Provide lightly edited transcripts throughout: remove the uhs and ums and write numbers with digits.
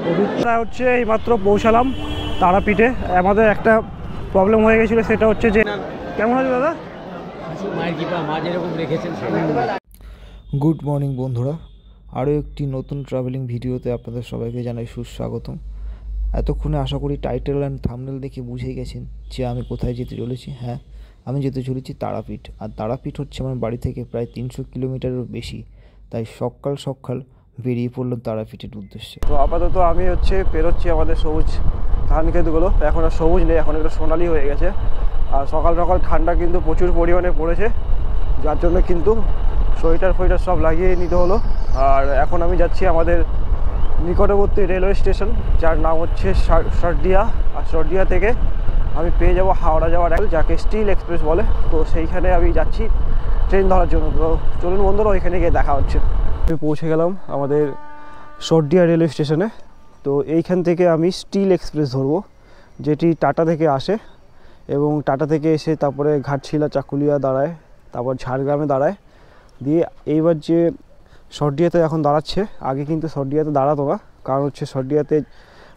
পবিত্রা হচ্ছে এইমাত্র পৌঁছালাম তারাপীঠে। আমাদের একটা প্রবলেম হয়ে গেছিলো, সেটা হচ্ছে যে কেমন আছে দাদা? গুড মর্নিং বন্ধুরা, আরও একটি নতুন ট্রাভেলিং ভিডিওতে আপনাদের সবাইকে জানাই সুস্বাগতম। এতক্ষণে আশা করি টাইটেল অ্যান্ড থাম্বনেল দেখে বুঝেই গেছেন যে আমি কোথায় যেতে চলেছি। হ্যাঁ, আমি যেতে চলেছি তারাপীঠ। আর তারাপীঠ হচ্ছে আমার বাড়ি থেকে প্রায় 300 কিলোমিটারেরও বেশি, তাই সকাল সকাল বেরিয়ে পড়লাম তারাপীঠের উদ্দেশ্যে। তো আপাতত আমি পেরোচ্ছি আমাদের সবুজ ধান ক্ষেতগুলো। এখন আর সবুজ নেই, এখন একটু সোনালি হয়ে গেছে। আর সকাল সকাল ঠান্ডা কিন্তু প্রচুর পরিমাণে পড়েছে, যার জন্য কিন্তু সোয়েটার ফোয়েটার সব লাগিয়ে নিতে হলো। আর এখন আমি যাচ্ছি আমাদের নিকটবর্তী রেলওয়ে স্টেশন, যার নাম হচ্ছে সর্দিয়া। আর সর্দিয়া থেকে আমি পেয়ে যাব হাওড়া যাওয়ার যাকে স্টিল এক্সপ্রেস বলে। তো সেইখানে আমি যাচ্ছি ট্রেন ধরার জন্য। তো চলুন বন্ধুরা, ওইখানে গিয়ে দেখা হচ্ছে। আমি পৌঁছে গেলাম আমাদের সর্দিয়া রেলওয়ে স্টেশনে। তো এইখান থেকে আমি স্টিল এক্সপ্রেস ধরবো, যেটি টাটা থেকে আসে এবং টাটা থেকে এসে তারপরে ঘাটশিলা চাকুলিয়া দাঁড়ায়, তারপর ঝাড়গ্রামে দাঁড়ায়, দিয়ে এইবার যে সর্দিয়াতে এখন দাঁড়াচ্ছে। আগে কিন্তু সর্দিয়াতে দাঁড়াতো না, কারণ হচ্ছে সর্দিয়াতে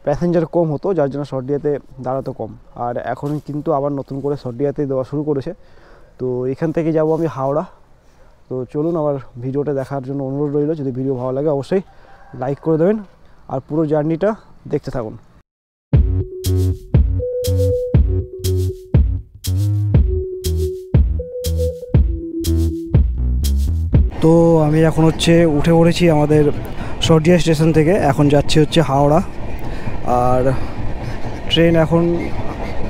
প্যাসেঞ্জার কম হতো, যার জন্য সর্দিয়াতে দাঁড়াতো কম। আর এখন কিন্তু আবার নতুন করে সর্দিয়াতে দেওয়া শুরু করেছে। তো এখান থেকে যাব আমি হাওড়া। তো চলুন, আমার ভিডিওটা দেখার জন্য অনুরোধ রইল। যদি ভিডিও ভালো লাগে অবশ্যই লাইক করে দেবেন আর পুরো জার্নিটা দেখতে থাকুন। তো আমি এখন উঠে পড়েছি আমাদের সর্দিয়া স্টেশন থেকে। এখন যাচ্ছি হাওড়া। আর ট্রেন এখন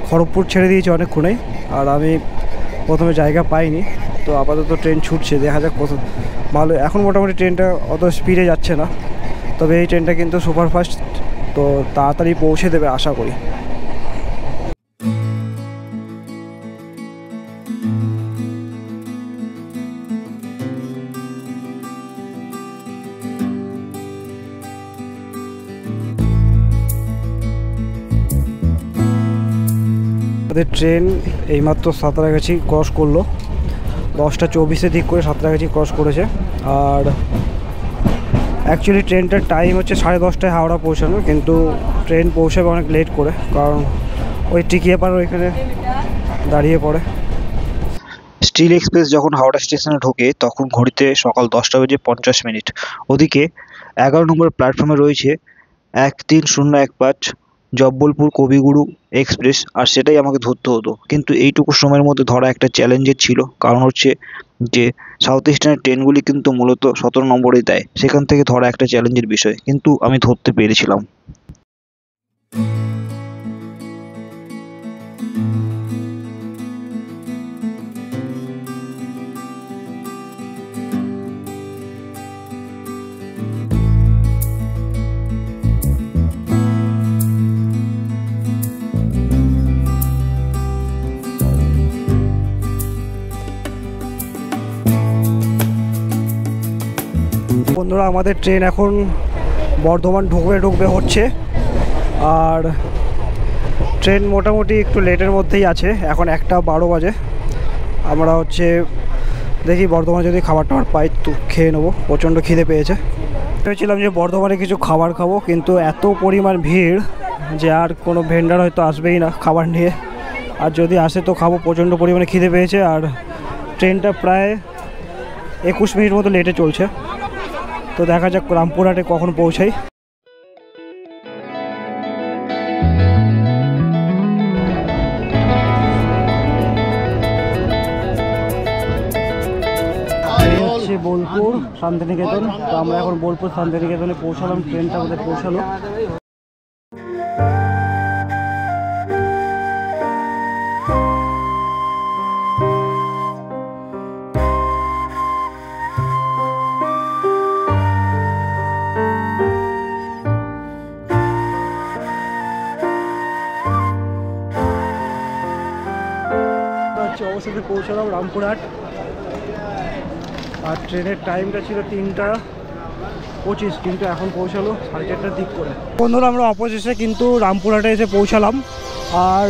খড়গপুর ছেড়ে দিয়েছে অনেকক্ষণেই, আর আমি প্রথমে জায়গা পাইনি। তো আপাতত ট্রেন ছুটছে, দেখা যাক কত ভালো। এখন মোটামুটি ট্রেনটা অত স্পিডে যাচ্ছে না, তবে এই ট্রেনটা কিন্তু সুপারফাস্ট, তো তাড়াতাড়ি পৌঁছে দেবে আশা করি। আমাদের ট্রেন এইমাত্র সাঁতরাগাছি ক্রস করলো, 10:24 দিক করে সাঁতরাগাছি ক্রস করেছে। আর অ্যাকচুয়ালি ট্রেনটার টাইম হচ্ছে 10:30টায় হাওড়া পৌঁছানো, কিন্তু ট্রেন পৌঁছাবে অনেক লেট করে, কারণ ওই টিকিয়াপাড় ওইখানে দাঁড়িয়ে পড়ে। স্টিল এক্সপ্রেস যখন হাওড়া স্টেশনে ঢোকে তখন ঘড়িতে সকাল 10:50। ওদিকে 11 নম্বর প্ল্যাটফর্মে রয়েছে 13015 জব্বলপুর কবিগুরু এক্সপ্রেস, আর সেটাই আমাকে ধরতে হতো। কিন্তু এইটুকু সময়ের মধ্যে ধরা একটা চ্যালেঞ্জের ছিল, কারণ হচ্ছে যে সাউথ ইস্টার্নের ট্রেনগুলি কিন্তু মূলত 17 নম্বরেই দেয়। সেখান থেকে ধরা একটা চ্যালেঞ্জের বিষয়, কিন্তু আমি ধরতে পেরেছিলাম। বন্ধুরা, আমাদের ট্রেন এখন বর্ধমান ঢুকবে হচ্ছে। আর ট্রেন মোটামুটি একটু লেটের মধ্যেই আছে, এখন 1:12 বাজে। আমরা দেখি বর্ধমানে যদি খাবার টাবার পাই তো খেয়ে নেবো, প্রচণ্ড খিদে পেয়েছে। ভেবেছিলাম যে বর্ধমানে কিছু খাবার খাবো, কিন্তু এত পরিমাণ ভিড় যে আর কোনো ভেন্ডার হয়তো আসবেই না খাবার নিয়ে। আর যদি আসে তো খাবো, প্রচণ্ড পরিমাণে খিদে পেয়েছে। আর ট্রেনটা প্রায় 21 মিনিট মতো লেটে চলছে। তো দেখা যাক রামপুরহাটে কখন পৌঁছাই। বোলপুর শান্তিনিকেতন। তো আমরা এখন বোলপুর শান্তিনিকেতনে পৌঁছালাম, ট্রেনটা আমাদের পৌঁছালো। অবশেষে পৌঁছালাম রামপুরহাট। আর ট্রেনের টাইমটা ছিল 3:25, কিন্তু এখন পৌঁছালো 4:30টার দিক করে। বন্ধুরা, আমরা অপোজিশে কিন্তু রামপুরহাটে এসে পৌঁছালাম। আর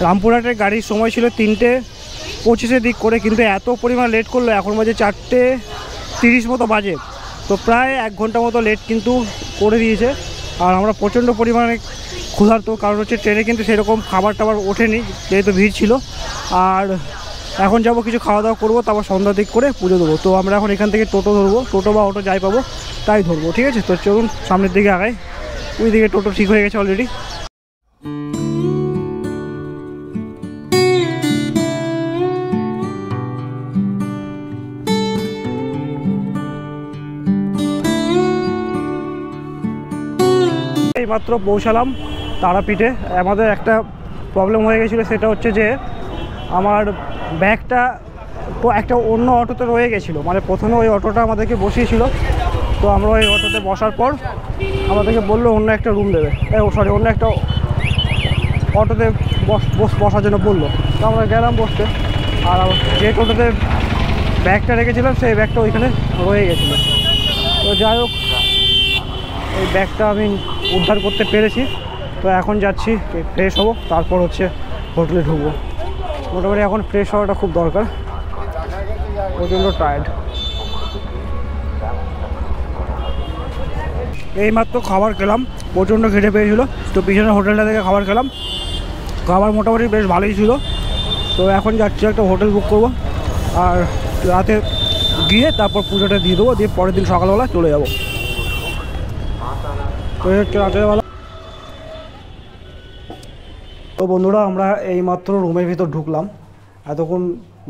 রামপুরহাটের গাড়ির সময় ছিল 3:25 দিক করে, কিন্তু এত পরিমাণ লেট করলো। এখন বাজে 4:30 মতো বাজে। তো প্রায় 1 ঘন্টা মতো লেট কিন্তু করে দিয়েছে। আর আমরা প্রচণ্ড পরিমাণে ক্ষুধার্ত, কারণ হচ্ছে ট্রেনে কিন্তু সেরকম খাবার টাবার ওঠেনি যেহেতু ভিড় ছিল। আর এখন যাব কিছু খাওয়া দাওয়া করবো, তারপর সন্ধ্যা দিক করে পুজো দেবো। তো আমরা এখন এখান থেকে টোটো ধরবো, টোটো বা অটো যাই পাবো তাই ধরবো, ঠিক আছে? তো চলুন সামনের দিকে আগাই। ওই দিকে টোটো ঠিক হয়ে গেছে অলরেডি। এইমাত্র পৌঁছালাম তারাপীঠে। আমাদের একটা প্রবলেম হয়ে গেছিলো, সেটা হচ্ছে যে আমার ব্যাগটা একটা অন্য অটোতে রয়ে গেছিলো। মানে প্রথমে ওই অটোটা আমাদেরকে বসিয়েছিল, তো আমরা ওই অটোতে বসার পর আমাদেরকে বললো অন্য একটা রুম দেবে, অন্য একটা অটোতে বসার জন্য বললো। তো আমরা গেলাম বসতে, আর যে টোটোতে ব্যাগটা রেখেছিলাম সেই ব্যাগটা ওইখানে রয়ে গেছিলো। তো যাই হোক, এই ব্যাগটা আমি উদ্ধার করতে পেরেছি। তো এখন যাচ্ছি ফ্রেশ হবো, তারপর হচ্ছে হোটেলে ঢুকবো। মোটামুটি এখন ফ্রেশ হওয়াটা খুব দরকার, প্রচণ্ড টায়ার্ড। এইমাত্র খাবার খেলাম, প্রচণ্ড খেতে পেয়েছিলো। তো পিছনে হোটেলটা থেকে খাবার খেলাম, খাবার মোটামুটি বেশ ভালোই ছিল। তো এখন যাচ্ছি একটা হোটেল বুক করবো, আর রাতে গিয়ে তারপর পুজোটা দিয়ে দেবো, দিয়ে পরের দিন সকালবেলা চলে যাবো। তো হচ্ছে রাতের বেলা। তো বন্ধুরা, আমরা এইমাত্র রুমের ভিতর ঢুকলাম। এতক্ষণ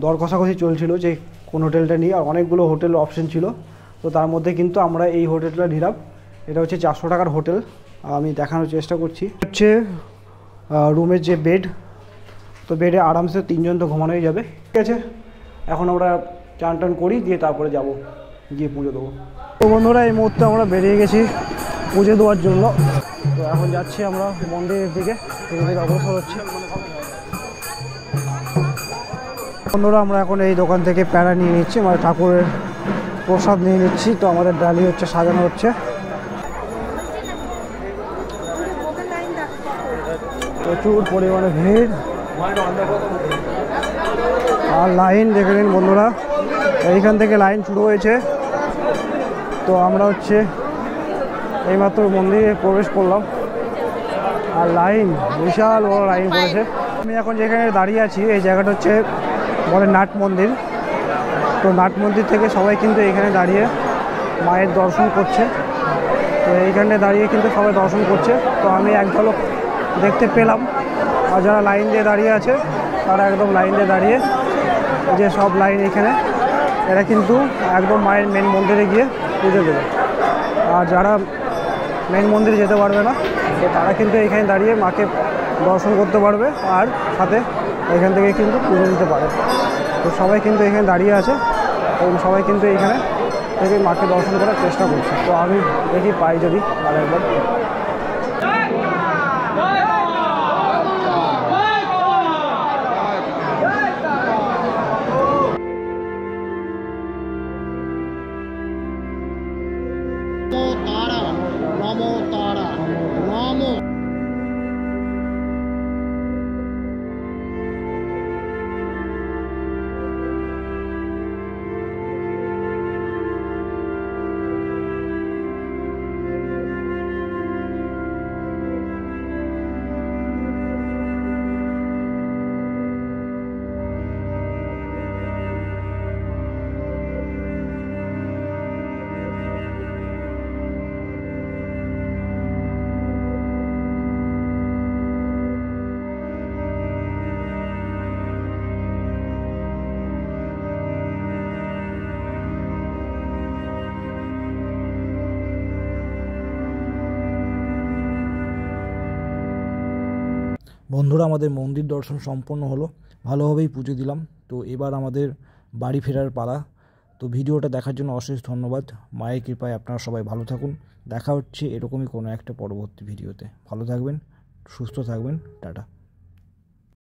দর কষাকষি চলছিল যে কোন হোটেলটা নিয়ে, আর অনেকগুলো হোটেল অপশন ছিল। তো তার মধ্যে কিন্তু আমরা এই হোটেলটা নিলাম। এটা হচ্ছে 400 টাকার হোটেল। আমি দেখানোর চেষ্টা করছি। হচ্ছে রুমের যে বেড, তো বেডে আরামসে 3 জন তো ঘুমানোই যাবে, ঠিক আছে? এখন আমরা চান টান করি, দিয়ে তারপরে যাব, গিয়ে পুজো দেবো। তো বন্ধুরা, এই মুহূর্তে আমরা বেরিয়ে গেছি পুজো দেওয়ার জন্য। তো এখন যাচ্ছি আমরা মন্দিরের দিকে, এদিকে অগ্রসর হচ্ছে। বন্ধুরা, আমরা এখন এই দোকান থেকে প্যারা নিয়ে নিচ্ছি, মানে ঠাকুরের প্রসাদ নিয়ে নিচ্ছি। তো আমাদের ডালি হচ্ছে সাজানো হচ্ছে। প্রচুর পরিমাণে ভিড় আর লাইন দেখে নিন বন্ধুরা, এইখান থেকে লাইন শুরু হয়েছে। তো আমরা হচ্ছে এইমাত্র মন্দিরে প্রবেশ করলাম, আর লাইন, বিশাল বড় লাইন পড়েছে। আমি এখন যেখানে দাঁড়িয়ে আছি এই জায়গাটা হচ্ছে বলে নাট মন্দির। তো নাট মন্দির থেকে সবাই কিন্তু এখানে দাঁড়িয়ে মায়ের দর্শন করছে। তো এইখানে দাঁড়িয়ে কিন্তু সবাই দর্শন করছে। তো আমি এক ঝলক দেখতে পেলাম, আর যারা লাইন দিয়ে দাঁড়িয়ে আছে তারা একদম লাইন দিয়ে দাঁড়িয়ে, যে সব লাইন এখানে, এরা কিন্তু একদম মায়ের মেন মন্দিরে গিয়ে পুজো দেবে। আর যারা মেন মন্দিরে যেতে পারবে না, তো তারা কিন্তু এখানে দাঁড়িয়ে মাকে দর্শন করতে পারবে, আর সাথে এখান থেকে কিন্তু পুজো দিতে পারে। তো সবাই কিন্তু এখানে দাঁড়িয়ে আছে এবং সবাই কিন্তু এখানে থেকে মাকে দর্শন করার চেষ্টা করছে। তো আমি দেখি পাই যদি আর একবার। বন্ধুরা, আমাদের মন্দির দর্শন সম্পন্ন হলো, ভালোভাবেই পুজো দিলাম। তো এবার আমাদের বাড়ি ফেরার পালা। তো ভিডিওটা দেখার জন্য অশেষ ধন্যবাদ। মায়ের কৃপায় আপনারা সবাই ভালো থাকুন। দেখা হচ্ছে এরকমই কোনো একটা পরবর্তী ভিডিওতে। ভালো থাকবেন, সুস্থ থাকবেন, টাটা।